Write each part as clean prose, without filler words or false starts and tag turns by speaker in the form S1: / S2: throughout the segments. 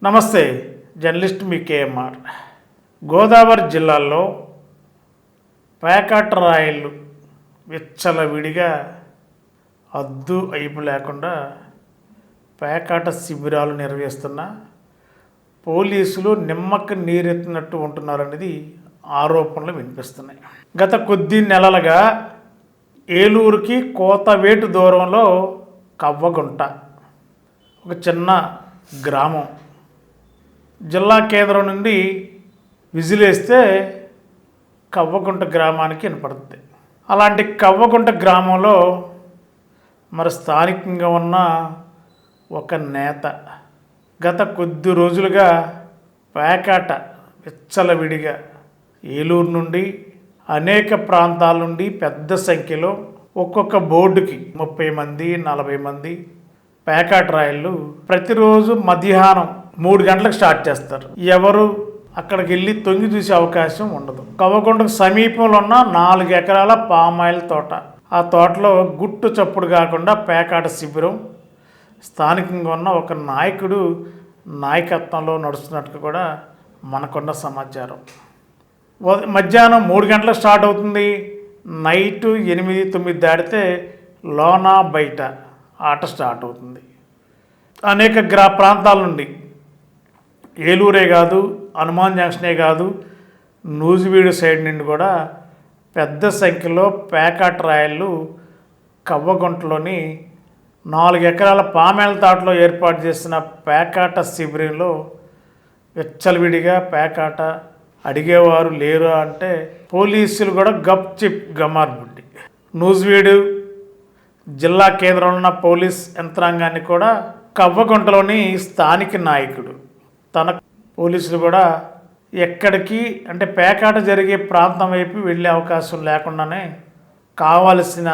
S1: నమస్తే, జర్నలిస్ట్ మీ కేఎంఆర్. గోదావరి జిల్లాలో పేకాట రాయిళ్ళు విచ్చలవిడిగా అద్దు అయిపు లేకుండా పేకాట శిబిరాలు నిర్వహిస్తున్న పోలీసులు నిమ్మకి నీరెత్తినట్టు ఉంటున్నారనేది ఆరోపణలు వినిపిస్తున్నాయి. గత కొద్ది నెలలుగా ఏలూరుకి కోతవేటు దూరంలో కవ్వగుంట, ఒక చిన్న గ్రామం, జిల్లా కేంద్రం నుండి విజిలేస్తే కవ్వగుంట గ్రామానికి వినపడుతుంది. అలాంటి కవ్వగుంట గ్రామంలో మరి స్థానికంగా ఉన్న ఒక నేత గత కొద్ది రోజులుగా పేకాట విచ్చలవిడిగా ఏలూరు నుండి అనేక ప్రాంతాల నుండి పెద్ద సంఖ్యలో ఒక్కొక్క బోర్డుకి 30 మంది 40 మంది పేకాట రాయిళ్ళు ప్రతిరోజు మధ్యాహ్నం 3 గంటలకు స్టార్ట్ చేస్తారు. ఎవరు అక్కడికి వెళ్ళి తొంగి చూసే అవకాశం ఉండదు. కవ్వగుంటకు సమీపంలో ఉన్న 4 ఎకరాల పామాయిల్ తోట, ఆ తోటలో గుట్టు చప్పుడు కాకుండా పేకాట శిబిరం స్థానికంగా ఉన్న ఒక నాయకుడు నాయకత్వంలో నడుస్తున్నట్టు కూడా మనకున్న సమాచారం. మధ్యాహ్నం 3 గంటలకు స్టార్ట్ అవుతుంది. నైటు 8, 9 దాటితే లోన బయట ఆట స్టార్ట్ అవుతుంది. అనేక ప్రాంతాల నుండి, ఏలూరే కాదు, హనుమాన్ జంక్షనే కాదు, నూజివీడు సైడ్ నుండి కూడా పెద్ద సంఖ్యలో పేకాట రాయిళ్ళు కవ్వగుంటలోని 4 ఎకరాల పామేల తోటలో ఏర్పాటు చేసిన పేకాట శిబిరంలో విచ్చలవిడిగా పేకాట అడిగేవారు లేరు అంటే పోలీసులు కూడా గప్ చిప్ గమార్బుడ్డి. నూజివీడు జిల్లా కేంద్రంలో ఉన్న పోలీస్ యంత్రాంగాన్ని కూడా కవ్వగుంటలోని స్థానిక నాయకుడు తన పోలీసులు కూడా ఎక్కడికి అంటే పేకాట జరిగే ప్రాంతం వైపు వెళ్ళే అవకాశం లేకుండానే కావలసిన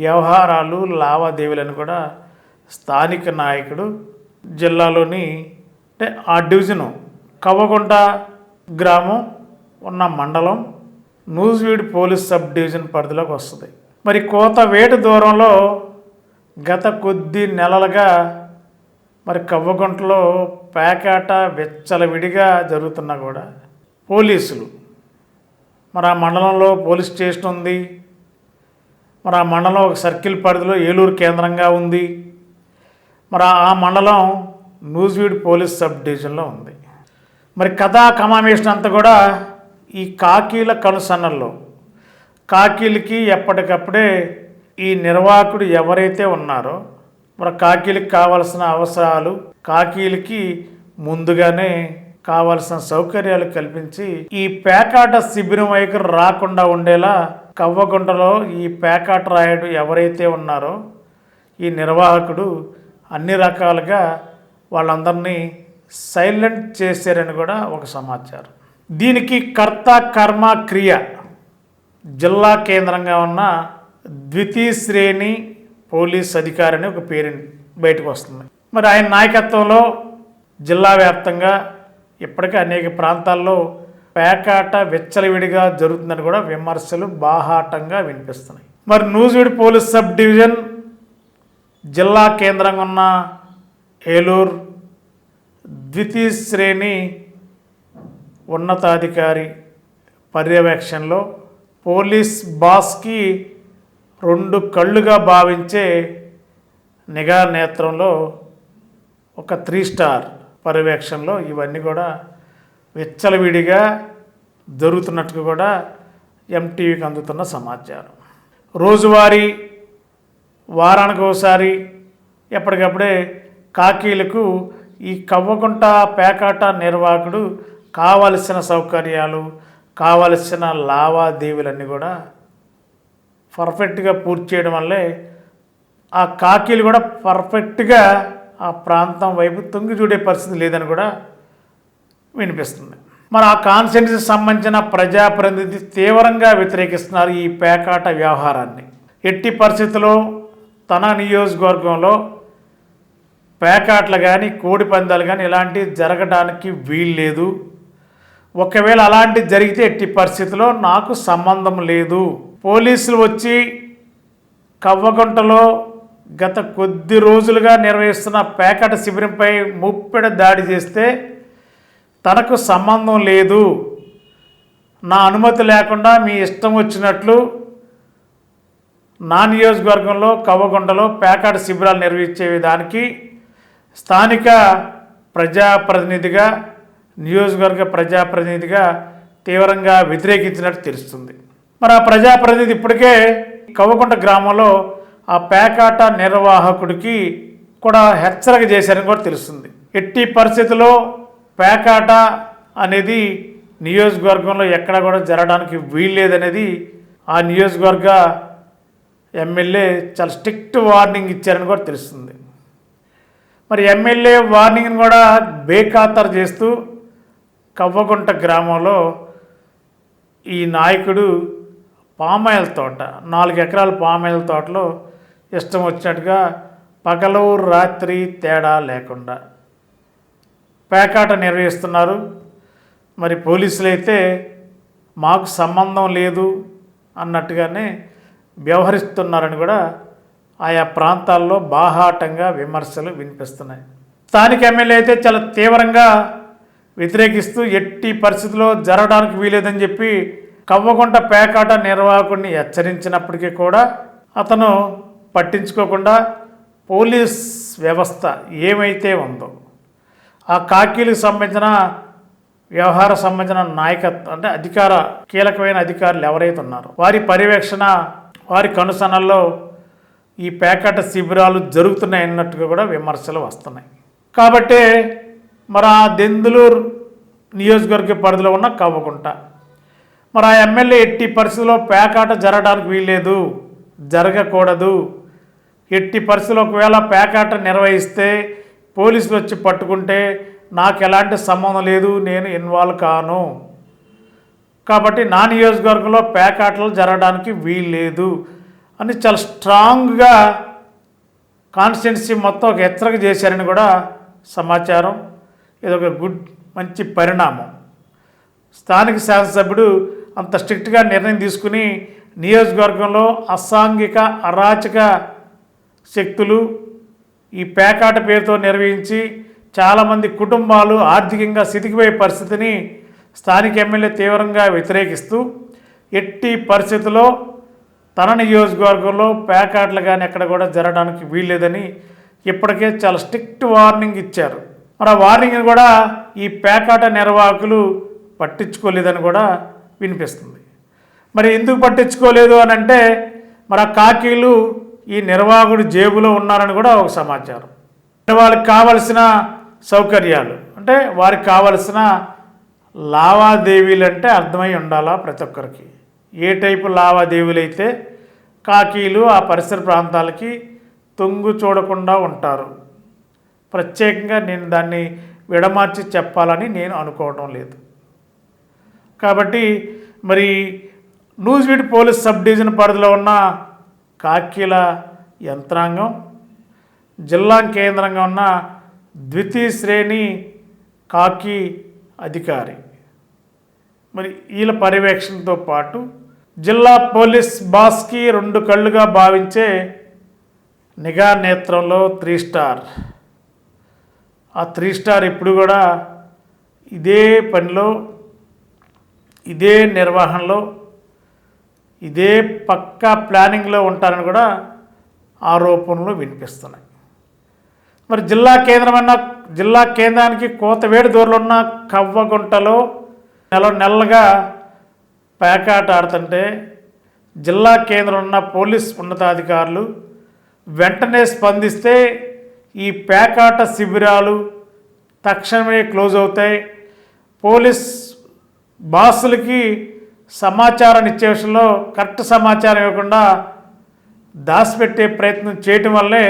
S1: వ్యవహారాలు లావాదేవీలను కూడా స్థానిక నాయకుడు జిల్లాలోని అంటే ఆ డివిజను కవ్వగుంట గ్రామం ఉన్న మండలం నూజివీడు పోలీస్ సబ్ డివిజన్ పరిధిలోకి వస్తుంది. మరి కోతవేటు దూరంలో గత కొద్ది నెలలుగా మరి కవ్వగుంటలో పేకాట విచ్చలవిడిగా జరుగుతున్నా కూడా పోలీసులు మరి ఆ మండలంలో పోలీస్ స్టేషన్ ఉంది. మరి ఆ మండలం ఒక సర్కిల్ పరిధిలో ఏలూరు కేంద్రంగా ఉంది. మరి ఆ మండలం నూజివీడు పోలీస్ సబ్ డివిజన్లో ఉంది. మరి కథా కమామేషన్ అంతా కూడా ఈ కాకీల కనుసన్నల్లో, కాకీలకి ఎప్పటికప్పుడే ఈ నిర్వాహకుడు ఎవరైతే ఉన్నారో మరి కాకీలకి కావాల్సిన అవసరాలు, కాకీలకి ముందుగానే కావాల్సిన సౌకర్యాలు కల్పించి ఈ పేకాట శిబిరం వైఖరి రాకుండా ఉండేలా కవ్వగుంటలో ఈ పేకాట రాయుడు ఎవరైతే ఉన్నారో ఈ నిర్వాహకుడు అన్ని రకాలుగా వాళ్ళందరినీ సైలెంట్ చేశారని కూడా ఒక సమాచారం. దీనికి కర్త కర్మ క్రియ జిల్లా కేంద్రంగా ఉన్న ద్వితీయ శ్రేణి పోలీస్ అధికారి అని ఒక పేరు బయటకు వస్తుంది. మరి ఆయన నాయకత్వంలో జిల్లా వ్యాప్తంగా ఇప్పటికే అనేక ప్రాంతాల్లో పేకాట విచ్చలవిడిగా జరుగుతుందని కూడా విమర్శలు బాహాటంగా వినిపిస్తున్నాయి. మరి నూజివీడు పోలీస్ సబ్ డివిజన్ జిల్లా కేంద్రంగా ఉన్న ఏలూరు ద్వితీయ శ్రేణి ఉన్నతాధికారి పర్యవేక్షణలో పోలీస్ బాస్కి 2 కళ్ళుగా భావించే నిఘా నేత్రంలో ఒక 3 స్టార్ పర్యవేక్షణలో ఇవన్నీ కూడా విచ్చలవిడిగా జరుగుతున్నట్టు కూడా ఎంటీవీకి అందుతున్న సమాచారం. రోజువారీ, వారానికి ఒకసారి ఎప్పటికప్పుడే కాకీలకు ఈ కవ్వగుంట పేకాట నిర్వాహకుడు కావలసిన సౌకర్యాలు, కావలసిన లావాదేవీలన్నీ కూడా పర్ఫెక్ట్గా పూర్తి చేయడం వల్లే ఆ కాకీలు కూడా పర్ఫెక్ట్గా ఆ ప్రాంతం వైపు తొంగి చూడే పరిస్థితి లేదని కూడా వినిపిస్తుంది. మరి ఆ కాన్స్టిట్యున్సీకి సంబంధించిన ప్రజాప్రతినిధి తీవ్రంగా వ్యతిరేకిస్తున్నారు ఈ పేకాట వ్యవహారాన్ని. ఎట్టి పరిస్థితుల్లో తన నియోజకవర్గంలో పేకాట్లు కానీ కోడి పందాలు కానీ ఇలాంటివి జరగడానికి వీల్లేదు. ఒకవేళ అలాంటివి జరిగితే ఎట్టి పరిస్థితుల్లో నాకు సంబంధం లేదు. పోలీసులు వచ్చి కవ్వగుంటలో గత కొద్ది రోజులుగా నిర్వహిస్తున్న పేకాట శిబిరంపై ముప్పెడ దాడి చేస్తే తనకు సంబంధం లేదు, నా అనుమతి లేకుండా మీ ఇష్టం వచ్చినట్లు నా నియోజకవర్గంలో కవ్వగుంటలో పేకాట శిబిరాలు నిర్వహించే విధానికి స్థానిక ప్రజాప్రతినిధిగా, నియోజకవర్గ ప్రజాప్రతినిధిగా తీవ్రంగా వ్యతిరేకించినట్టు తెలుస్తుంది. మరి ఆ ప్రజాప్రతినిధి ఇప్పటికే కవ్వగుంట గ్రామంలో ఆ పేకాట నిర్వాహకుడికి కూడా హెచ్చరిక చేశారని కూడా తెలుస్తుంది. ఎట్టి పరిస్థితుల్లో పేకాట అనేది నియోజకవర్గంలో ఎక్కడ కూడా జరగడానికి వీల్లేదనేది ఆ నియోజకవర్గ ఎమ్మెల్యే చాలా స్ట్రిక్ట్ వార్నింగ్ ఇచ్చారని కూడా తెలుస్తుంది. మరి ఎమ్మెల్యే వార్నింగ్ని కూడా బేఖాతరు చేస్తూ కవ్వగుంట గ్రామంలో ఈ నాయకుడు పామాయిల్ తోట, 4 ఎకరాల పామాయిల్ తోటలో ఇష్టం వచ్చినట్టుగా పగలు రాత్రి తేడా లేకుండా పేకాట నిర్వహిస్తున్నారు. మరి పోలీసులు అయితే మాకు సంబంధం లేదు అన్నట్టుగానే వ్యవహరిస్తున్నారని కూడా ఆయా ప్రాంతాల్లో బాహాటంగా విమర్శలు వినిపిస్తున్నాయి. స్థానిక ఎమ్మెల్యే అయితే చాలా తీవ్రంగా వ్యతిరేకిస్తూ ఎట్టి పరిస్థితుల్లో జరగడానికి వీలేదని చెప్పి కవ్వగుంట పేకాట నిర్వాహకుడిని హెచ్చరించినప్పటికీ కూడా అతను పట్టించుకోకుండా పోలీస్ వ్యవస్థ ఏమైతే ఉందో ఆ కాకీలకు సంబంధించిన వ్యవహార సంబంధించిన నాయకత్వం అంటే కీలకమైన అధికారులు ఎవరైతే ఉన్నారో వారి పర్యవేక్షణ, వారి కనుసనల్లో ఈ పేకాట శిబిరాలు జరుగుతున్నాయి అన్నట్టుగా కూడా విమర్శలు వస్తున్నాయి. కాబట్టి మరి ఆ దెందులూరు నియోజకవర్గ పరిధిలో ఉన్న కవ్వగుంట మరి ఆ ఎమ్మెల్యే ఎట్టి పరిస్థితుల్లో పేకాట జరగడానికి వీల్లేదు, జరగకూడదు, ఎట్టి పరిస్థితుల్లో ఒకవేళ పేకాట నిర్వహిస్తే పోలీసులు వచ్చి పట్టుకుంటే నాకు ఎలాంటి సంబంధం లేదు, నేను ఇన్వాల్వ్ కాను, కాబట్టి నా నియోజకవర్గంలో పేకాటలు జరగడానికి వీల్లేదు అని చాలా స్ట్రాంగ్గా కాన్స్టిట్యున్సీ మొత్తం ఒక హెచ్చరిక చేశారని కూడా సమాచారం. ఇదొక మంచి పరిణామం. స్థానిక శాసనసభ్యుడు అంత స్ట్రిక్ట్గా నిర్ణయం తీసుకుని నియోజకవర్గంలో అసాంఘిక అరాచక శక్తులు ఈ పేకాట పేరుతో నిర్వహించి చాలామంది కుటుంబాలు ఆర్థికంగా సితికిపోయే పరిస్థితిని స్థానిక ఎమ్మెల్యే తీవ్రంగా వ్యతిరేకిస్తూ ఎట్టి పరిస్థితుల్లో తన నియోజకవర్గంలో పేకాటలు కానీ ఎక్కడ కూడా జరగడానికి వీల్లేదని ఇప్పటికే చాలా స్ట్రిక్ట్ వార్నింగ్ ఇచ్చారు. మరి ఆ వార్నింగ్ని కూడా ఈ పేకాట నిర్వాహకులు పట్టించుకోలేదని కూడా వినిపిస్తుంది. మరి ఎందుకు పట్టించుకోలేదు అని అంటే మరి ఆ కాకీలు ఈ నిర్వాహకుడి జేబులో ఉన్నారని కూడా ఒక సమాచారం. వాళ్ళకి కావలసిన సౌకర్యాలు అంటే వారికి కావలసిన లావాదేవీలు అంటే అర్థమై ఉండాలా ప్రతి ఒక్కరికి. ఏ టైపు లావాదేవీలు అయితే కాకీలు ఆ పరిసర ప్రాంతాలకి తొంగు చూడకుండా ఉంటారు. ప్రత్యేకంగా నేను దాన్ని విడమార్చి చెప్పాలని నేను అనుకోవడం లేదు. కాబట్టి మరి నూజివీడు పోలీస్ సబ్ డివిజన్ పరిధిలో ఉన్న కాకీల యంత్రాంగం, జిల్లా కేంద్రంగా ఉన్న ద్వితీయ శ్రేణి కాకీ అధికారి మరి వీళ్ళ పర్యవేక్షణతో పాటు జిల్లా పోలీస్ బాస్కి 2 కళ్ళుగా భావించే నిఘా నేత్రంలో 3 స్టార్. ఆ 3 స్టార్ ఇప్పుడు కూడా ఇదే పనిలో, ఇదే నిర్వహణలో, ఇదే పక్కా ప్లానింగ్లో ఉంటారని కూడా ఆరోపణలు వినిపిస్తున్నాయి. మరి జిల్లా కేంద్రానికి కోతవేడు దూరంలో ఉన్న కవ్వగుంటలో నెలగా పేకాట ఆడుతుంటే జిల్లా కేంద్రంలో ఉన్న పోలీస్ ఉన్నతాధికారులు వెంటనే స్పందిస్తే ఈ పేకాట శిబిరాలు తక్షణమే క్లోజ్ అవుతాయి. పోలీస్ బాసులకి సమాచారాన్ని ఇచ్చే విషయంలో కరెక్ట్ సమాచారం ఇవ్వకుండా దాచిపెట్టే ప్రయత్నం చేయటం వల్లే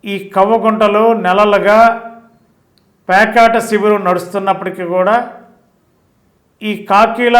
S1: ఈ కవ్వగుంటలో నెలలుగా పేకాట శిబిరం నడుస్తున్నప్పటికీ కూడా ఈ కాకీల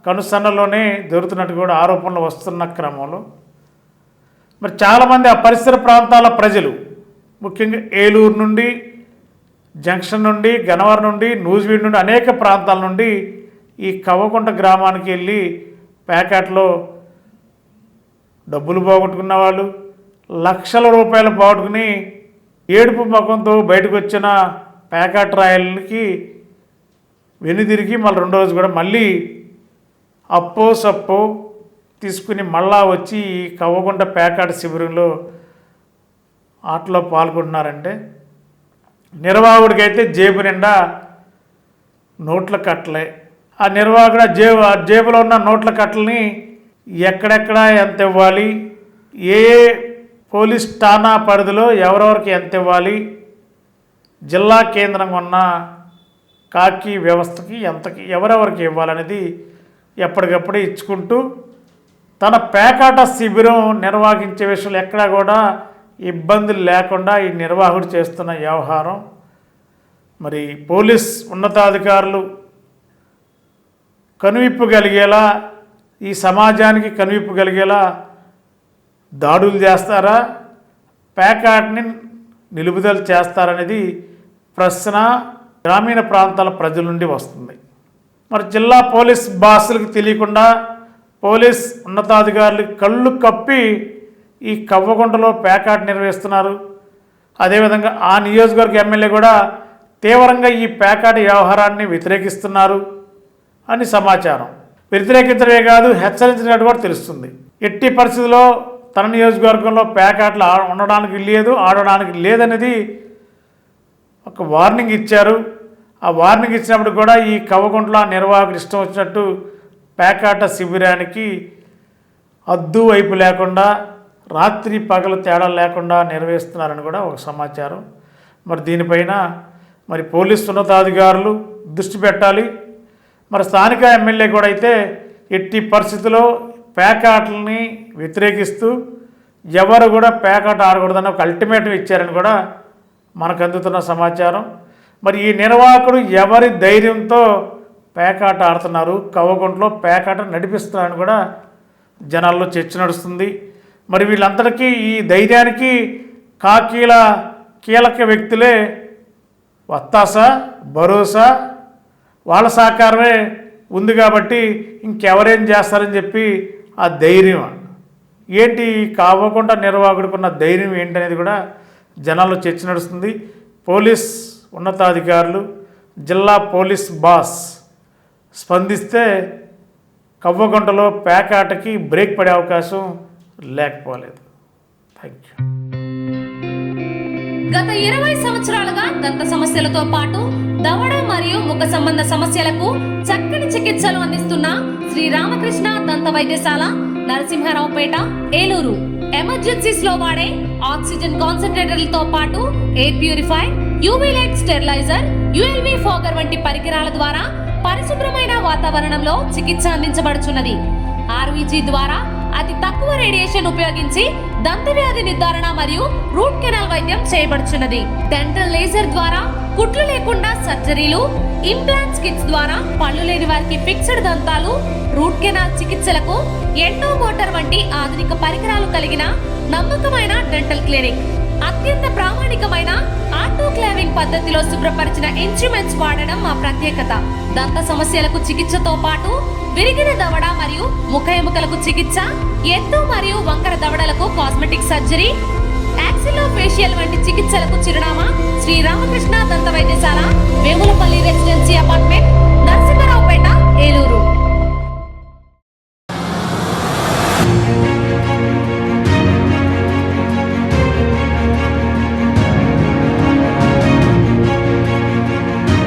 S1: కనుసన్నలోనే జరుగుతున్నట్టు కూడా ఆరోపణలు వస్తున్న క్రమంలో మరి చాలామంది ఆ పరిసర ప్రాంతాల ప్రజలు ముఖ్యంగా ఏలూరు నుండి, జంక్షన్ నుండి, గన్నవరం నుండి, నూజివీడు నుండి అనేక ప్రాంతాల నుండి ఈ కవ్వగుంట గ్రామానికి వెళ్ళి పేకాటలో డబ్బులు పోగొట్టుకున్న వాళ్ళు, లక్షల రూపాయలు పోగొట్టుకుని ఏడుపు ముఖంతో బయటకు వచ్చిన ప్యాకెట్ రాయలకి వెనుదిరిగి మళ్ళీ రెండో రోజు కూడా మళ్ళీ అప్పో సప్పో తీసుకుని మళ్ళా వచ్చి ఈ కవ్వకుంట ప్యాకెట్ శిబిరంలో ఆటలో పాల్గొంటున్నారంటే నిర్వాహకుడికైతే జేబు నిండా నోట్ల కట్టలే. ఆ నిర్వాహకుడు జేబులో ఉన్న నోట్ల కట్టలని ఎక్కడెక్కడ ఎంత ఇవ్వాలి, ఏ పోలీస్ ఠాణా పరిధిలో ఎవరెవరికి ఎంత ఇవ్వాలి, జిల్లా కేంద్రంగా ఉన్న కాకి వ్యవస్థకి ఎంతకి ఎవరెవరికి ఇవ్వాలనేది ఎప్పటికప్పుడు ఇచ్చుకుంటూ తన పేకాట శిబిరం నిర్వహించే విషయంలో ఎక్కడా కూడా ఇబ్బందులు లేకుండా ఈ నిర్వాహకుడు చేస్తున్న వ్యవహారం మరి పోలీస్ ఉన్నతాధికారులు కనువిప్పు కలిగేలా, ఈ సమాజానికి కనువిప్పు కలిగేలా దాడులు చేస్తారా, పేకాట్ని నిలుపుదల చేస్తారనేది ప్రశ్న గ్రామీణ ప్రాంతాల ప్రజల నుండి వస్తుంది. మరి జిల్లా పోలీస్ బాసులకు తెలియకుండా పోలీస్ ఉన్నతాధికారులు కళ్ళు కప్పి ఈ కవ్వకుంటలో పేకాట్ నిర్వహిస్తున్నారు. అదేవిధంగా ఆ నియోజకవర్గ ఎమ్మెల్యే కూడా తీవ్రంగా ఈ పేకాట వ్యవహారాన్ని వ్యతిరేకిస్తున్నారు అని సమాచారం. వ్యతిరేకించడమే కాదు, హెచ్చరించినట్టు కూడా తెలుస్తుంది. ఎట్టి పరిస్థితుల్లో తన నియోజకవర్గంలో పేకాట్లు ఉండడానికి లేదు, ఆడడానికి లేదనేది ఒక వార్నింగ్ ఇచ్చారు. ఆ వార్నింగ్ ఇచ్చినప్పుడు కూడా ఈ కవ్వకుంట్ల నిర్వాహకులు ఇష్టం వచ్చినట్టు పేకాట శిబిరానికి అద్దు వైపు లేకుండా, రాత్రి పగలు తేడా లేకుండా నిర్వహిస్తున్నారని కూడా ఒక సమాచారం. మరి దీనిపైన మరి పోలీసు ఉన్నతాధికారులు దృష్టి పెట్టాలి. మరి స్థానిక ఎమ్మెల్యే కూడా అయితే ఎట్టి పరిస్థితుల్లో పేకాటలని వ్యతిరేకిస్తూ ఎవరు కూడా పేకాట ఆడకూడదని ఒక అల్టిమేటం ఇచ్చారని కూడా మనకు అందుతున్న సమాచారం. మరి ఈ నిర్వాహకుడు ఎవరి ధైర్యంతో పేకాట ఆడుతున్నారు, కవ్వకుంటలో పేకాట నడిపిస్తున్నారని కూడా జనాల్లో చర్చ నడుస్తుంది. మరి వీళ్ళందరికీ ఈ ధైర్యానికి కాకీల కీలక వ్యక్తులే వత్తాసా, భరోసా, వాళ్ళ సహకారమే ఉంది కాబట్టి ఇంకెవరేం చేస్తారని చెప్పి ఆ ధైర్యం ఏంటి, కవ్వకుంట నిర్వాహకుడికున్న ధైర్యం ఏంటనేది కూడా జనాల్లో చర్చ నడుస్తుంది. పోలీస్ ఉన్నతాధికారులు, జిల్లా పోలీస్ బాస్ స్పందిస్తే కవ్వకుంటలో పేకాటకి బ్రేక్ పడే అవకాశం లేకపోలేదు. Thank you.
S2: గత 20 సంవత్సరాలుగా దంత సమస్యలతో పాటు దవడ మరియు ముఖ సంబంధ సమస్యలకు చక్కని చికిత్సలు అందిస్తున్న శ్రీ రామకృష్ణ దంత వైద్యశాల, నరసింహారావుపేట, ఏలూరు. ఎమర్జెన్సీస్ లో వాడే ఆక్సిజన్ కాన్సంట్రేటర్లతో పాటు air purify, UV light steriliser, ULV fogger వంటి పరికరాల ద్వారా పరిశుభ్రమైన వాతావరణంలో చికిత్స అందించబడుచున్నది. ఆర్వీజీ ద్వారా అతి తక్కువ రేడియేషన్ ఉపయోగించి దంత వ్యాధి నిర్ధారణ మరియు రూట్ కెనాల్ వైద్యం చేయబడుచున్నది. డెంటల్ లేజర్ ద్వారా కుట్లు లేకుండా సర్జరీలు, ఇంప్లాంట్స్ కిట్స్ ద్వారా పళ్ళు లేని వారికి ఫిక్స్డ్ దంతాలు, రూట్ కెనాల్ చికిత్సలకు ఎండో మోటార్ వంటి ఆధునిక పరికరాలు కలిగిన నమ్మకమైన డెంటల్ క్లినిక్. అత్యంత ప్రామాణికమైన ఆటోక్లావింగ్ పద్ధతిలో శుభ్రపరిచిన ఇన్స్ట్రుమెంట్స్ వాడడం మా ప్రత్యేకత. దంత సమస్యలకు చికిత్సతో పాటు విరిగిన దవడ మరియు ముఖ ఎముకలకు చికిత్స, ఎత్తు మరియు వంకర దవడలకు కాస్మెటిక్ సర్జరీ, యాక్సిలోఫేషియల్ వంటి చికిత్సలకు చిరునామా శ్రీ రామకృష్ణ దంత వైద్యశాల, వేములపల్లి రెసిడెన్సీ అపార్ట్మెంట్,